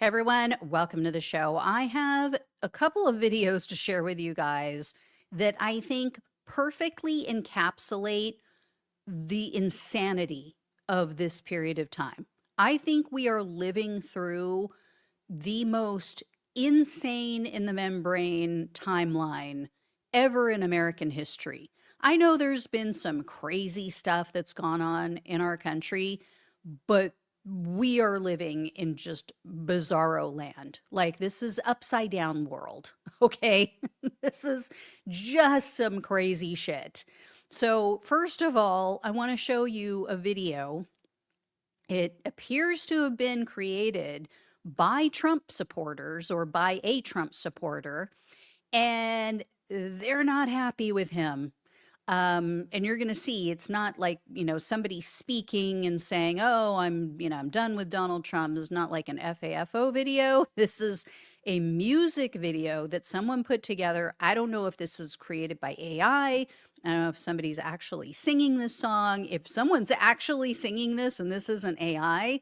Hey everyone, welcome to the show. I have a couple of videos to share with you guys that I think perfectly encapsulate the insanity of this period of time. I think we are living through the most insane in the membrane timeline ever in American history. I know there's been some crazy stuff that's gone on in our country, but we are living in just bizarro land. Like, this is upside down world, okay? This is just some crazy shit. So, first of all, I want to show you a video. It appears to have been created by Trump supporters or by a Trump supporter, and they're not happy with him. And you're going to see it's not like, somebody speaking and saying, oh, I'm done with Donald Trump. It's not like an FAFO video. This is a music video that someone put together. I don't know if this is created by AI. I don't know if somebody's actually singing this song. If someone's actually singing this and this isn't AI,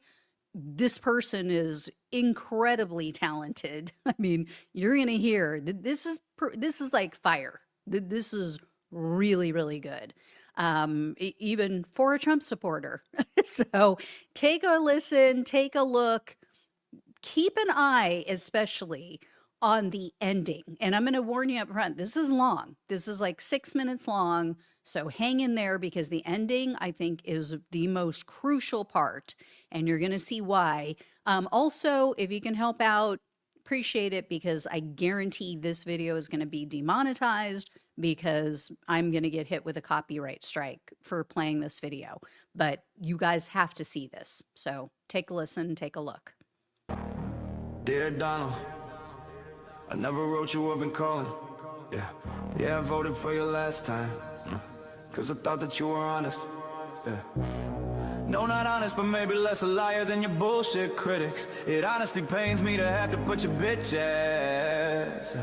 this person is incredibly talented. I mean, you're going to hear that this is like fire. This is really, really good, even for a Trump supporter. So take a listen, take a look, keep an eye, especially on the ending. And I'm going to warn you up front, this is long. This is like 6 minutes long. So hang in there because the ending, I think, is the most crucial part. And you're going to see why. Also, if you can help out, appreciate it, because I guarantee this video is going to be demonetized because I'm going to get hit with a copyright strike for playing this video. But you guys have to see this. So take a listen, take a look. Dear Donald, I never wrote you up and calling. Yeah, I voted for you last time, cause I thought that you were honest. No, not honest, but maybe less a liar than your bullshit critics. It honestly pains me to have to put your bitch ass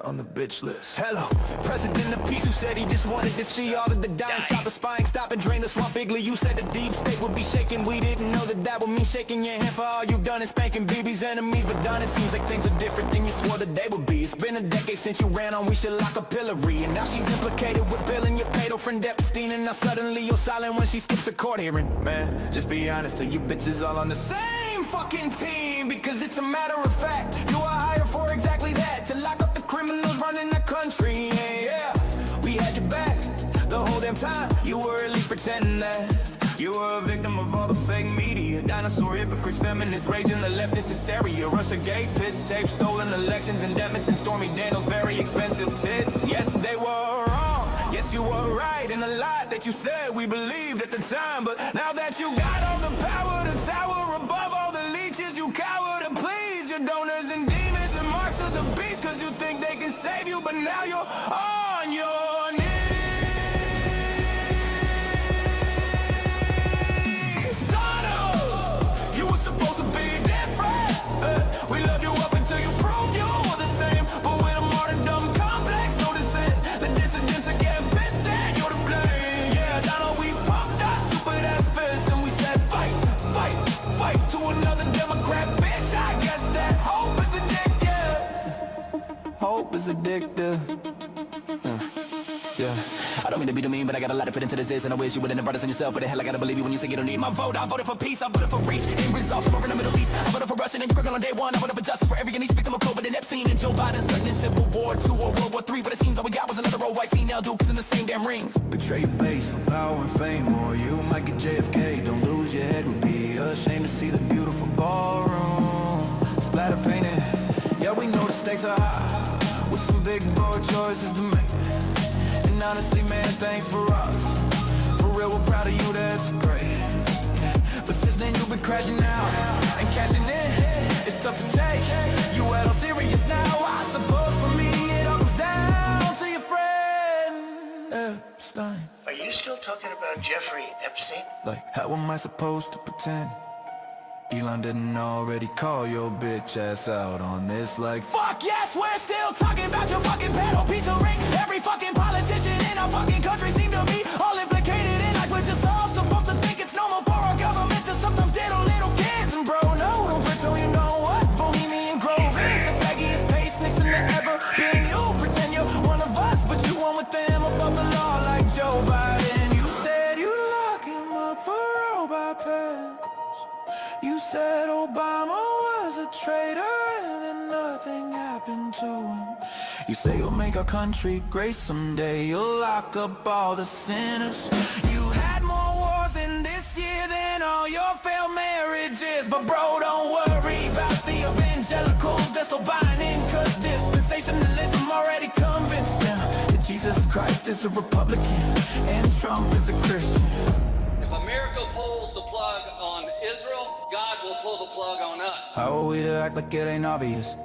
on the bitch list. Hello, President of Peace, who said he just wanted to see all of the dying, stop the spying, stop and drain the swamp bigly. You said the deep state would be shaking. We didn't know that that would mean shaking your hand for all you've done and spanking BB's enemies. But done, it seems like things are different than you swore that they would be. It's been a decade since you ran on we should lock a pillory, and now she's implicated with Bill and your pedo friend Epstein. And now suddenly you're silent when she skips a court hearing. Man, just be honest, are you bitches all on the same fucking team? Because it's a matter of fact, you are hired for exactly that, to lock up the criminals running the country. Yeah, we had your back the whole damn time. You were at least pretending that you were a victim of all the fake media. Dinosaur hypocrites, feminists raging, the leftist hysteria. Russiagate, piss tape, stolen elections, indictments, and Stormy Daniels' very expensive tits. Yes, they were wrong. Yes, you were right in a lot that you said we believed at the time. But now that you got all the power to tower above all the leeches, you cower to please your donors and demons and marks of the beast, cause you think they can save you, but now you're on your knees. Donald, you were supposed to be different. We loved you up until you proved you were the same, but with a martyrdom complex, no dissent. The dissidents are getting pissed and you're to blame. Yeah, Donald, we pumped our stupid ass fists and we said fight, fight, fight to another Democrat bitch. I guess that hope is addictive. Hope is addictive. Yeah, I don't mean to be too mean, but I got a lot to fit into this, and I wish you wouldn't have brought us on yourself. But the hell, I gotta believe you when you say you don't need my vote. I voted for peace, I voted for reach, end results somewhere in the Middle East. I voted for Russian and Ukraine on day one. I voted for justice for every and each victim of COVID and Epstein and Joe Biden's threatening Civil War II or World War III. But it seems all we got was another old white female dukes in the same damn rings. Betray your base for power and fame, or you might get JFK. Don't lose your head, would be a shame to see the beautiful ballroom splatter painted. Yeah, we know the stakes are high, with some big bold choices to make. And honestly, man, thanks for us. For real, we're proud of you, that's great. But since then, you've been crashing out and cashing in. It's tough to take. You at all serious now? I suppose for me, it all comes down to your friend Epstein. Are you still talking about Jeffrey Epstein? Like, how am I supposed to pretend Elon didn't already call your bitch ass out on this? Like, fuck yes, we're still talking about your fucking pedo pizza ring. Every fucking politician in our fucking country seem to be all implicated in, like we're just all supposed to think it's normal for our government to sometimes diddle little kids. And bro, no, don't pretend you know what traitor and then nothing happened to him. You say you'll make our country great someday. You'll lock up all the sinners. You had more wars in this year than all your failed marriages. But bro, don't worry about the evangelicals. They're still buying in, cause dispensationalism already convinced them that Jesus Christ is a Republican and Trump is a Christian. If America pulls the plug on Israel, God will pull the plug on us. How are we to act like it ain't obvious?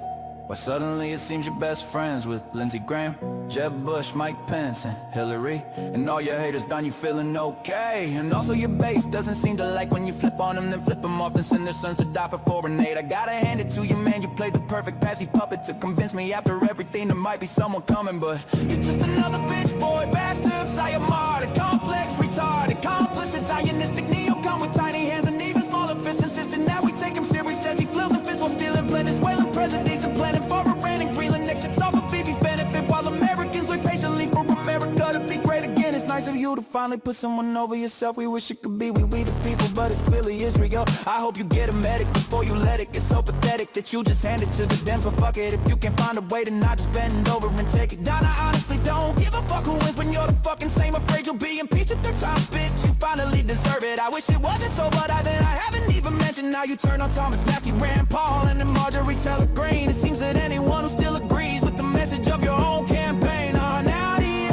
Why suddenly it seems you're best friends with Lindsey Graham, Jeb Bush, Mike Pence, and Hillary, and all your haters done you feeling okay. And also your base doesn't seem to like when you flip on them, then flip them off, then send their sons to die for foreign aid. I gotta hand it to you, man, you played the perfect patsy puppet to convince me after everything there might be someone coming, but you're just another bitch boy bastard, sayamada, complex, retarded, complicit, Zionistic, neocon with tiny hands and even smaller fists, insisting that we take him serious as he flips and fits while stealing Venezuelan presidents and planning for Iran and Greenland exits all of BB's benefit, while Americans wait patiently for America to be great again. It's nice of you to finally put someone over yourself. We wish it could be we the people, but it's clearly Israel. I hope you get a medic before you let it get so pathetic that you just hand it to the den for fuck it. If you can find a way to not just bend over and take it down, I honestly don't give a fuck who wins when you're the fucking same. Afraid you'll be impeached at 3rd time, bitch. You finally deserve it. I wish it wasn't so, but I haven't even mentioned how you turn on Thomas Massey, Rand Paul, and then Marjorie Taylor Greene. It seems that anyone who still agrees with the message of your own campaign are now the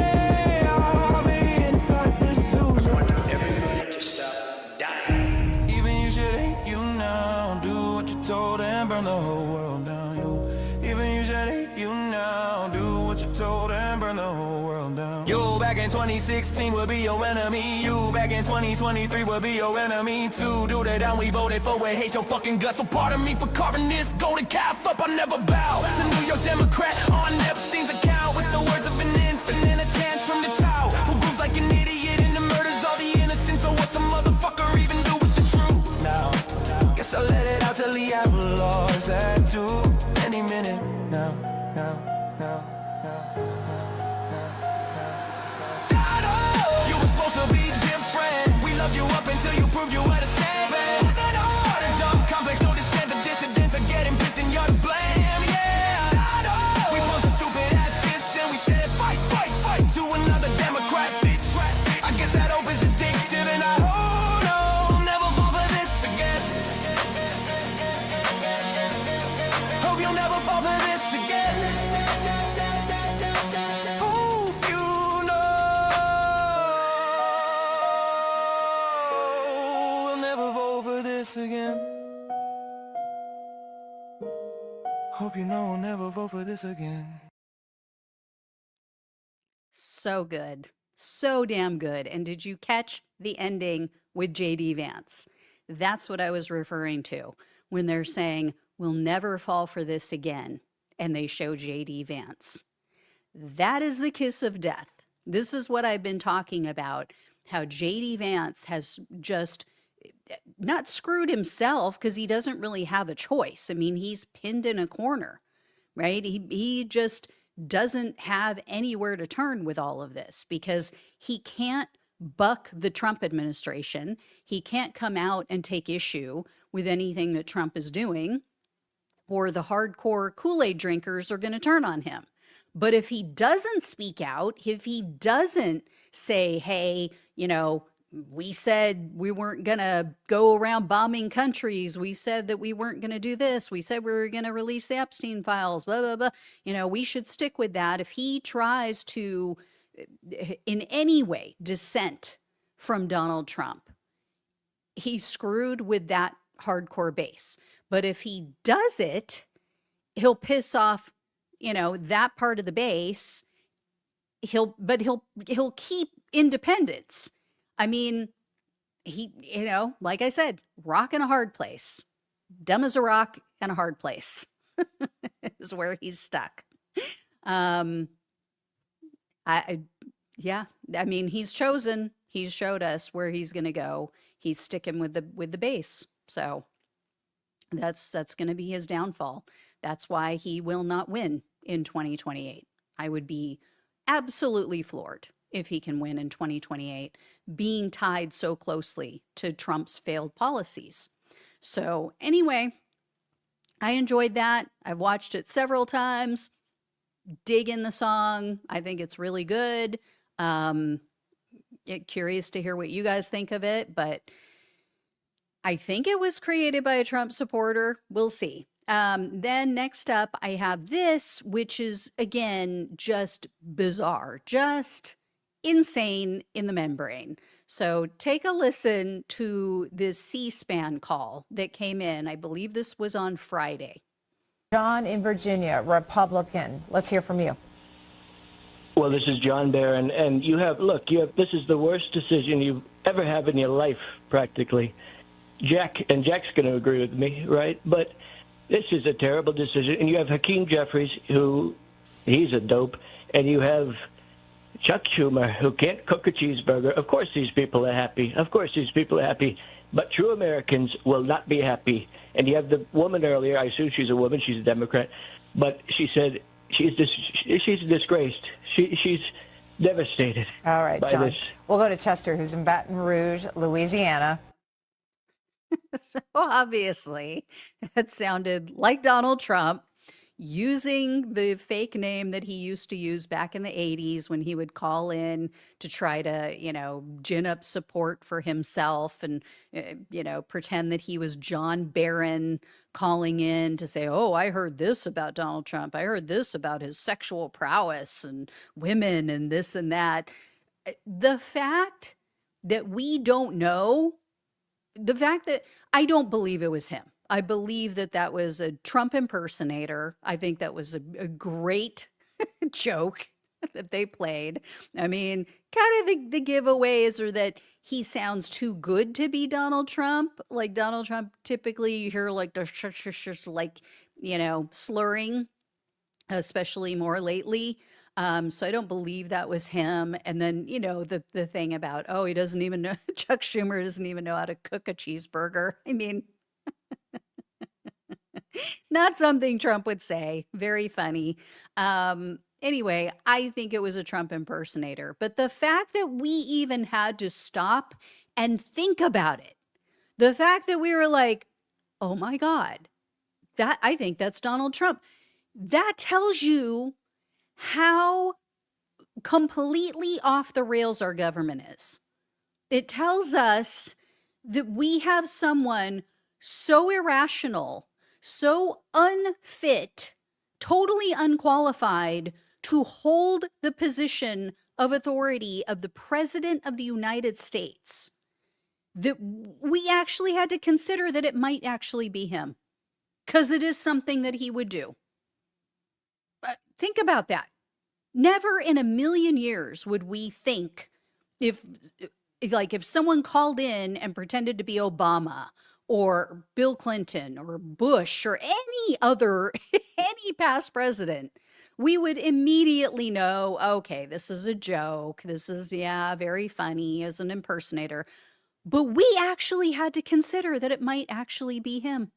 army. In fact, this is I want everybody to stop dying. even you should hate you now. Do what you're told and burn the whole world down. Even you should hate you now. Do what you're told and burn the whole world down. You back in 2016 will be your enemy. You back in 2023 will be your enemy too. Do that down we voted for. We hate your fucking guts. So pardon me for carving this golden calf up. I never bow to New York Democrat on Epstein's account with the words of an infant in a tantrum to tout. Who grooves like an idiot and murders all the innocent. So what's a motherfucker even do with the truth now? Guess I'll let it out till the outlaws that too. Any minute now. You were supposed to be different. We loved you up until you proved you were the same. Dumb complex, no dissent. The dissidents are getting pissed and you're to blame. Yeah. We pumped the stupid ass fists and we said fight to another Democrat bitch. I guess that hope is addictive and I hope no, never fall for this again. Hope you'll never fall for this again. Hope you know we'll never fall for this again. Hope you know we'll never vote for this again. So good. So damn good. And did you catch the ending with JD Vance? That's what I was referring to when they're saying, we'll never fall for this again. And they show JD Vance. That is the kiss of death. This is what I've been talking about, how JD Vance has just not screwed himself because he doesn't really have a choice. I mean, he's pinned in a corner, right? He just doesn't have anywhere to turn with all of this because he can't buck the Trump administration. He can't come out and take issue with anything that Trump is doing, or the hardcore Kool-Aid drinkers are going to turn on him. But if he doesn't speak out, if he doesn't say, hey, we said we weren't going to go around bombing countries. We said that we weren't going to do this. We said we were going to release the Epstein files, blah, blah, blah. We should stick with that. If he tries to, in any way, dissent from Donald Trump, he's screwed with that hardcore base. But if he does it, he'll piss off, that part of the base. He'll keep independence. I mean, he, like I said, rock in a hard place. Dumb as a rock and a hard place is where he's stuck. I mean, he's chosen. He's showed us where he's going to go. He's sticking with the base. So that's going to be his downfall. That's why he will not win in 2028. I would be absolutely floored if he can win in 2028, being tied so closely to Trump's failed policies. So anyway, I enjoyed that. I've watched it several times. Dig in the song. I think it's really good. Um, Curious to hear what you guys think of it, but I think it was created by a Trump supporter. We'll see. Then next up, I have this, which is again just bizarre, just insane in the membrane. So take a listen to this C-SPAN call that came in. I believe this was on Friday. John in Virginia, Republican. Let's hear from you. Well, this is John Barron, and this is the worst decision you've ever had in your life, practically. Jack's going to agree with me, right? But this is a terrible decision. And you have Hakeem Jeffries, he's a dope, and you have Chuck Schumer, who can't cook a cheeseburger. Of course these people are happy. But true Americans will not be happy. And you have the woman earlier, I assume she's a woman, she's a Democrat, but she said she's disgraced. She's devastated. All right, by John. this. We'll go to Chester, who's in Baton Rouge, Louisiana. So obviously, it sounded like Donald Trump using the fake name that he used to use back in the 80s when he would call in to try to, gin up support for himself and, pretend that he was John Barron calling in to say, oh, I heard this about Donald Trump. I heard this about his sexual prowess and women and this and that. The fact that we don't know, the fact that I don't believe it was him. I believe that was a Trump impersonator. I think that was a great joke that they played. I mean, kind of the giveaways are that he sounds too good to be Donald Trump. Like Donald Trump, typically you hear like the slurring, especially more lately. So I don't believe that was him. And then, the thing about, he doesn't even know, Chuck Schumer doesn't even know how to cook a cheeseburger. I mean, not something Trump would say. Very funny. Anyway, I think it was a Trump impersonator. But the fact that we even had to stop and think about it, the fact that we were like, oh my God, I think that's Donald Trump. That tells you how completely off the rails our government is. It tells us that we have someone so irrational, so unfit, totally unqualified to hold the position of authority of the President of the United States, that we actually had to consider that it might actually be him, because it is something that he would do. Think about that. Never in a million years would we think if someone called in and pretended to be Obama or Bill Clinton or Bush or any past president, we would immediately know, okay, this is a joke. This is, very funny as an impersonator. But we actually had to consider that it might actually be him.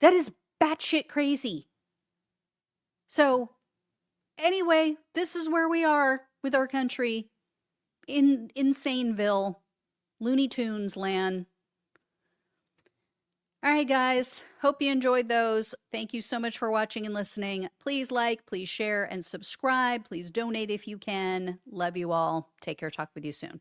That is batshit crazy. So anyway, this is where we are with our country in Insaneville, Looney Tunes land. All right, guys. Hope you enjoyed those. Thank you so much for watching and listening. Please like, please share, and subscribe. Please donate if you can. Love you all. Take care. Talk with you soon.